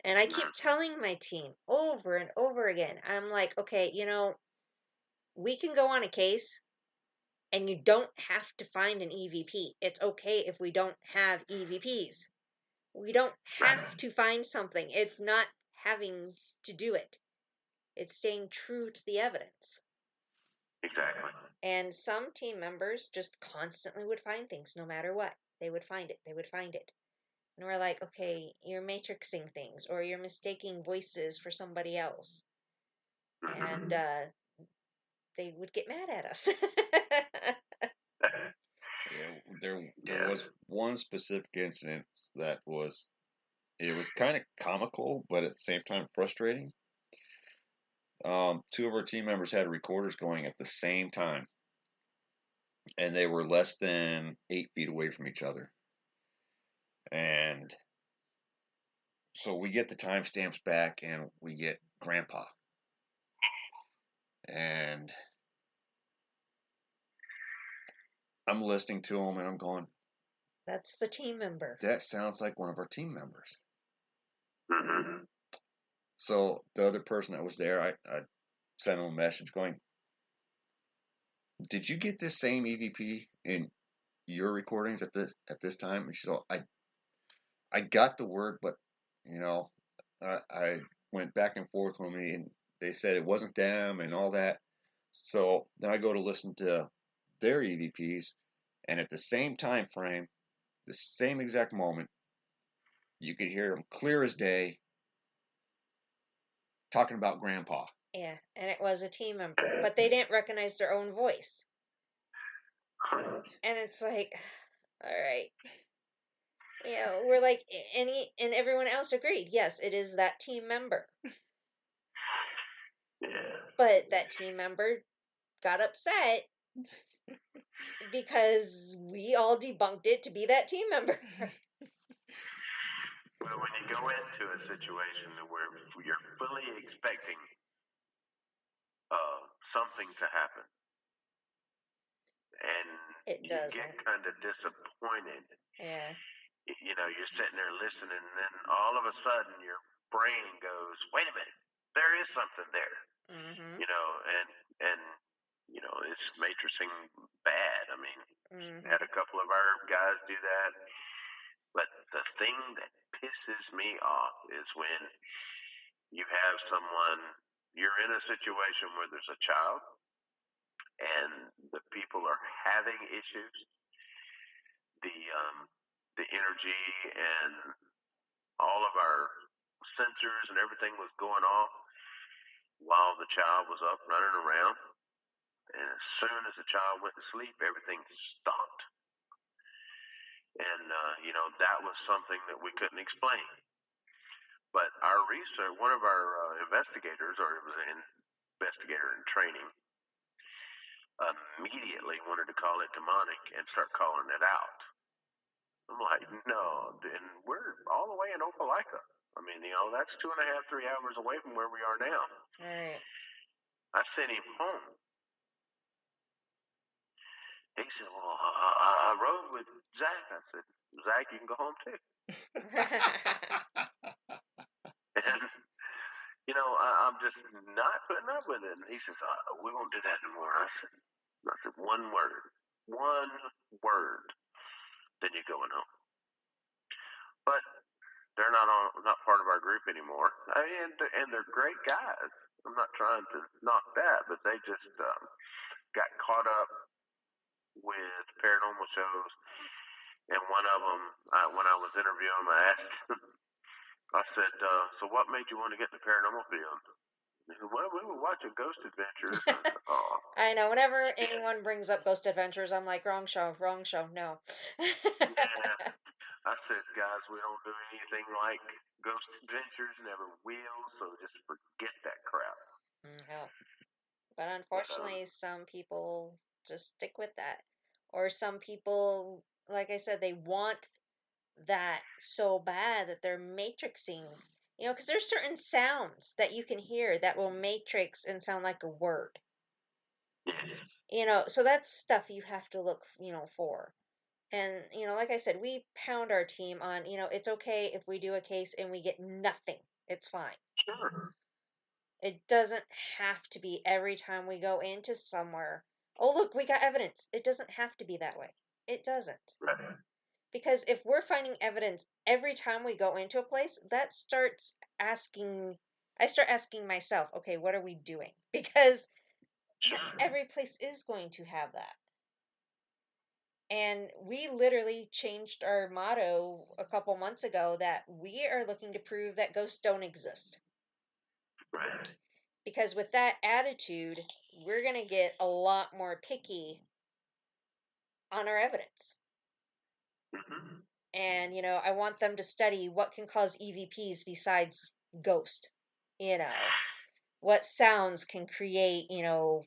And I keep telling my team over and over again, I'm like, okay, we can go on a case and you don't have to find an EVP. It's okay if we don't have EVPs. We don't have to find something. It's not having to do it. It's staying true to the evidence. Exactly. And some team members just constantly would find things no matter what. They would find it. They would find it. And we're like, okay, you're matrixing things or you're mistaking voices for somebody else. And they would get mad at us. Yeah, there Yeah. was one specific incident that was it was kind of comical, but at the same time frustrating. Two of our team members had recorders going at the same time, and they were less than 8 feet away from each other. And so we get the timestamps back, and we get Grandpa, and I'm listening to him, and I'm going, That's the team member. "That sounds like one of our team members." Mm-hmm. So the other person that was there, I sent him a message going, "Did you get this same EVP in your recordings at this time?" And she's all, I got the word, but you know, I went back and forth with me, and they said it wasn't them and all that. So then I go to listen to their EVPs, and at the same time frame, the same exact moment, you could hear them clear as day talking about Grandpa. Yeah, and it was a team member, but they didn't recognize their own voice. And it's like, all right. We're like, and everyone else agreed. Yes, it is that team member. Yeah. But that team member got upset because we all debunked it to be that team member. Well, when you go into a situation where you're fully expecting something to happen, and It you get doesn't. kind of disappointed, Yeah. you're sitting there listening, and then all of a sudden your brain goes, "Wait a minute, there is something there," Mm-hmm. and it's matrixing bad. I mean, Mm-hmm. had a couple of our guys do that, but the thing that pisses me off is when you have someone, you're in a situation where there's a child and the people are having issues, the the energy and all of our sensors and everything was going off while the child was up running around, and as soon as the child went to sleep, everything stopped. And that was something that we couldn't explain. But our research, one of our investigators, or it was an investigator in training, immediately wanted to call it demonic and start calling it out. I'm like, no, and we're all the way in Opelika. I mean, that's 2.5, 3 hours away from where we are now. All right. I sent him home. He said, well, I rode with Zach. I said, Zach, you can go home too. And, I'm just not putting up with it. And he says, we won't do that anymore. I said, one word, then you're going home. But they're not part of our group anymore. I mean, and they're great guys. I'm not trying to knock that, but they just got caught up with paranormal shows. And one of them, when I was interviewing them, I asked, I said, "So what made you want to get in the paranormal field?" He said, "Well, we were watching Ghost Adventures." And I said, "Oh, I know. Whenever anyone brings up Ghost Adventures, I'm like, wrong show, wrong show. No. yeah." I said, "Guys, we don't do anything like Ghost Adventures, never will. So just forget that crap." No. But But unfortunately, some people just stick with that. Or some people, like I said, they want that so bad that they're matrixing. Because there's certain sounds that you can hear that will matrix and sound like a word. yes, So that's stuff you have to look, for. And, like I said, we pound our team on, it's okay if we do a case and we get nothing. It's fine. Sure. It doesn't have to be every time we go into somewhere. Oh, look, we got evidence. It doesn't have to be that way. It doesn't. Right. Because if we're finding evidence every time we go into a place, that starts asking, I start asking myself, okay, what are we doing? Because not Sure. every place is going to have that. And we literally changed our motto a couple months ago that we are looking to prove that ghosts don't exist. Right. Because with that attitude, we're going to get a lot more picky on our evidence. Mm-hmm. And, I want them to study what can cause EVPs besides ghost. What sounds can create,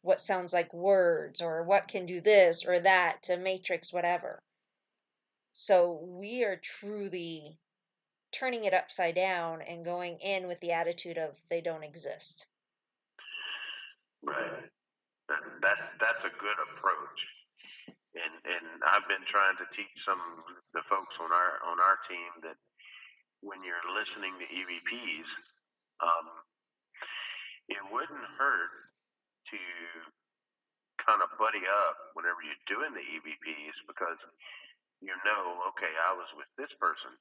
what sounds like words, or what can do this or that to matrix whatever. So we are truly turning it upside down and going in with the attitude of they don't exist. Right. That's a good approach. And I've been trying to teach some of the folks on our team that when you're listening to EVPs, um, it wouldn't hurt to kind of buddy up whenever you're doing the EVPs because okay, I was with this person.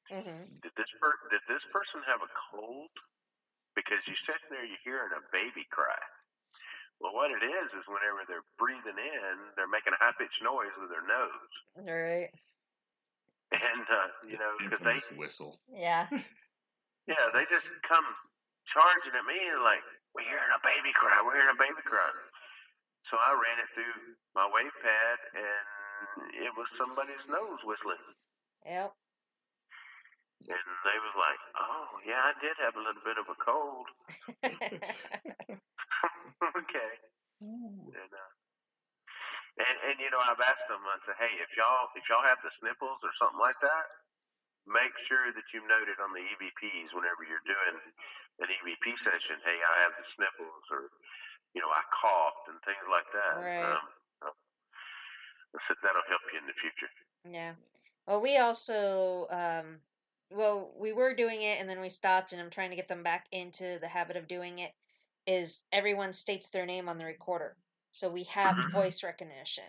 Mm-hmm. Did this person have a cold? Because you sit there, you're hearing a baby cry. Well, what it is whenever they're breathing in, they're making a high pitched noise with their nose, All right. and because they, Infamous whistle. Yeah. yeah, they just come charging at me and like, we're hearing a baby cry, we're hearing a baby cry. So I ran it through my wave pad, and it was somebody's nose whistling. Yep. And they was like, "Oh yeah, I did have a little bit of a cold." Okay. And I've asked them. I said, "Hey, if y'all have the sniffles or something like that, make sure that you note it on the EVPs whenever you're doing an EVP session. Hey, I have the sniffles, or I coughed and things like that." Right. I said that'll help you in the future. Yeah. Well, we also, we were doing it and then we stopped, and I'm trying to get them back into the habit of doing it. Is everyone states their name on the recorder. So we have Mm-hmm. voice recognition.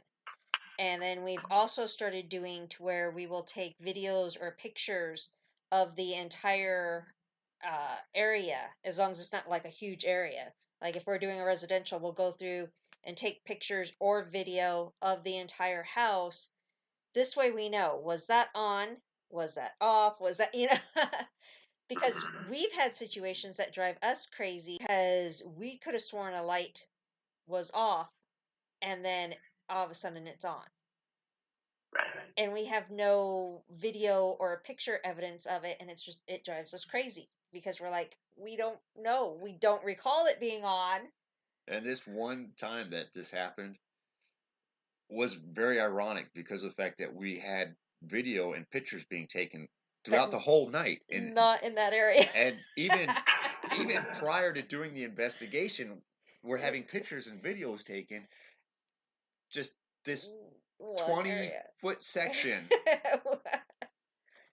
And then we've also started doing to where we will take videos or pictures of the entire area, as long as it's not like a huge area. Like if we're doing a residential, we'll go through and take pictures or video of the entire house. This way we know, was that on? Was that off? Was that, because we've had situations that drive us crazy because we could have sworn a light was off and then all of a sudden it's on. Right. And we have no video or picture evidence of it, and it drives us crazy because we're like, we don't know. We don't recall it being on. And this one time that this happened was very ironic because of the fact that we had video and pictures being taken throughout the whole night, and not in that area. and even prior to doing the investigation, we're having pictures and videos taken. Just this One 20-foot section,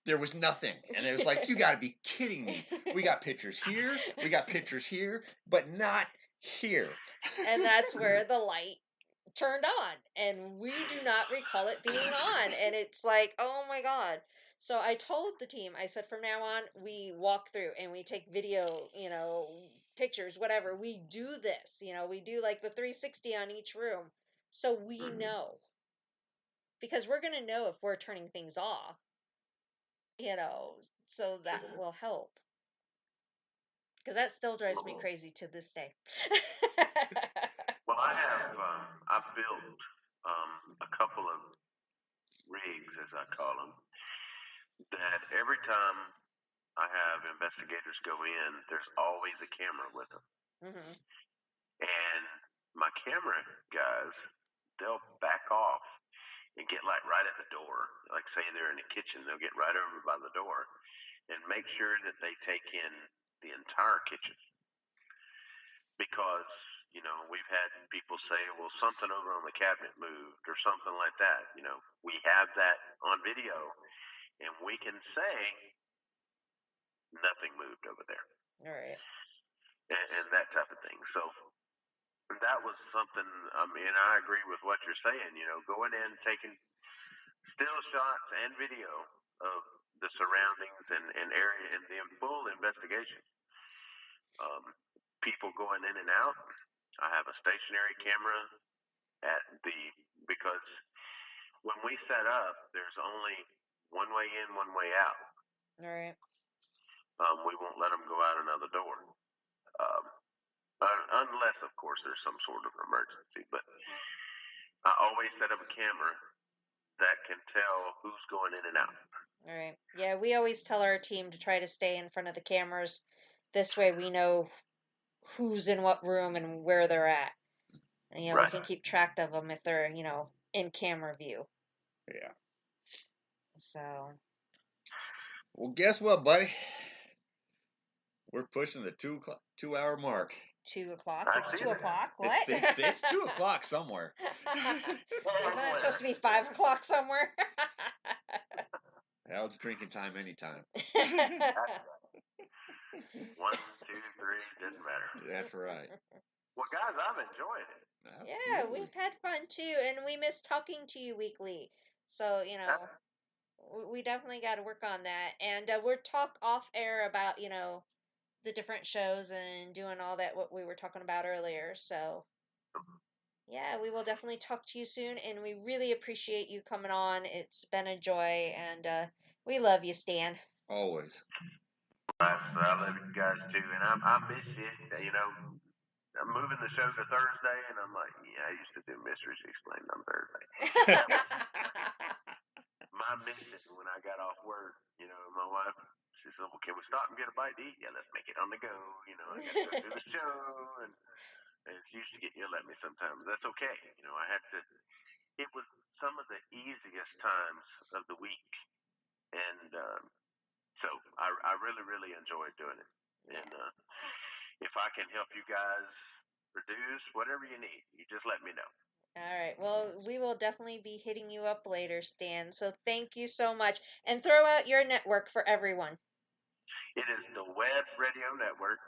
there was nothing, and it was like, you got to be kidding me. We got pictures here, we got pictures here, but not here. And that's where the light turned on, and we do not recall it being on, and it's like, oh my god. So I told the team, I said, from now on we walk through and we take video, pictures, whatever. We do this, we do like the 360 on each room, so we know, because we're going to know if we're turning things off, so that will help, because that still drives me crazy to this day. Well, I built a couple of rigs, as I call them, that every time I have investigators go in, there's always a camera with them. Mm-hmm. And my camera guys, they'll back off and get like right at the door. Like say they're in the kitchen, they'll get right over by the door and make sure that they take in the entire kitchen. Because we've had people say, well, something over on the cabinet moved or something like that. We have that on video, and we can say nothing moved over there. All right. And that type of thing. So that was something, I agree with what you're saying, going in, taking still shots and video of the surroundings and area and the full investigation. People going in and out. I have a stationary camera because when we set up, there's only one way in, one way out. All right. We won't let them go out another door. Unless, of course, there's some sort of emergency. But I always set up a camera that can tell who's going in and out. All right. Yeah, we always tell our team to try to stay in front of the cameras. This way we know who's in what room and where they're at. And, Right. we can keep track of them if they're, in camera view. Yeah. So. Well, guess what, buddy? We're pushing the 2-hour mark. 2 o'clock? I It's see 2 that. o'clock? What? It's 2 o'clock somewhere. Isn't it supposed to be 5 o'clock somewhere? Hell, it's drinking time anytime. 1, 2, 3, doesn't matter. That's right. Well, guys, I've enjoyed it. Yeah, we've had fun too, and we miss talking to you weekly. So, we definitely got to work on that. And we'll talk off air about, the different shows and doing all that, what we were talking about earlier. So, yeah, we will definitely talk to you soon, and we really appreciate you coming on. It's been a joy, and we love you, Stan. Always. Right, so I love you guys too, and I miss you. I'm moving the show to Thursday, and I'm like, yeah, I used to do Mysteries Explained on Thursday. My mission when I got off work, my wife, she said, well, can we stop and get a bite to eat? Yeah, let's make it on the go. I got to go do the show, and she used to get yelled at me sometimes. That's okay. I had to. It was some of the easiest times of the week, and so I really, really enjoyed doing it. And if I can help you guys produce whatever you need, you just let me know. All right. Well, we will definitely be hitting you up later, Stan. So thank you so much. And throw out your network for everyone. It is the W.E.B.B Radio Network.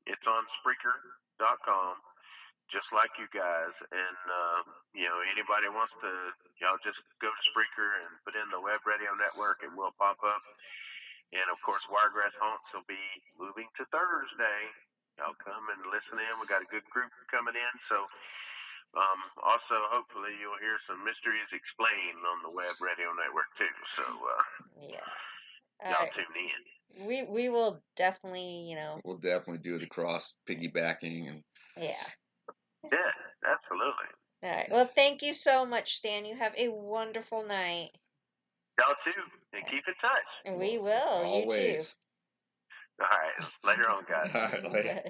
It's on Spreaker.com, just like you guys. And, anybody wants to, y'all just go to Spreaker and put in the W.E.B.B Radio Network and we'll pop up. And, of course, Wiregrass Haunts will be moving to Thursday. Y'all come and listen in. We got a good group coming in. So, also, hopefully, you'll hear some Mysteries Explained on the W.E.B.B Radio Network, too. So, yeah. y'all tune in. We will definitely, We'll definitely do the cross piggybacking and. Yeah. Yeah, absolutely. All right. Well, thank you so much, Stan. You have a wonderful night. Y'all too, and keep in touch. We will. Always. You too. All right. Later on, guys. All right, later.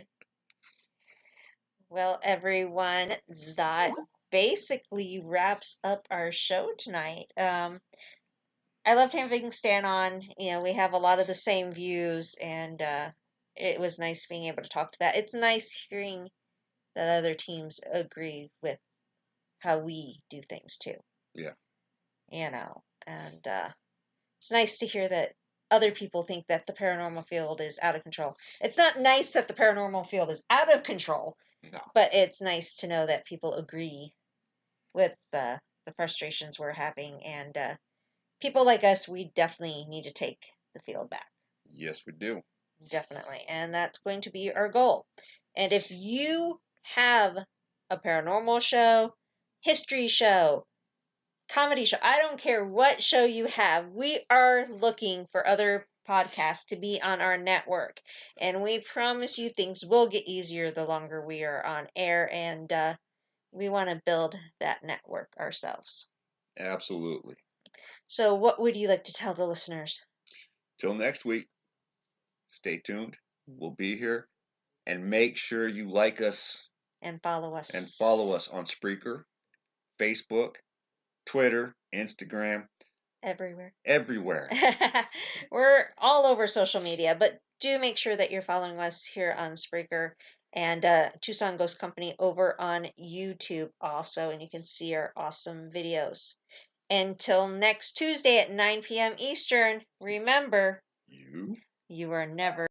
Well, everyone, that basically wraps up our show tonight. I loved having Stan on. We have a lot of the same views, and it was nice being able to talk to that. It's nice hearing that other teams agree with how we do things too. Yeah. And it's nice to hear that other people think that the paranormal field is out of control. It's not nice that the paranormal field is out of control, No. but it's nice to know that people agree with the frustrations we're having, and people like us, we definitely need to take the field back. Yes, we do. Definitely. And that's going to be our goal. And if you have a paranormal show, history show, comedy show, I don't care what show you have, we are looking for other podcasts to be on our network. And we promise you things will get easier the longer we are on air, and we want to build that network ourselves. Absolutely. So what would you like to tell the listeners? Till next week, stay tuned. We'll be here. And make sure you like us. And follow us. And follow us on Spreaker, Facebook, Twitter, Instagram. Everywhere. Everywhere. We're all over social media, but do make sure that you're following us here on Spreaker. and Tucson Ghost Company over on YouTube also, and you can see our awesome videos. Until next Tuesday at 9 p.m. Eastern, remember, You you are never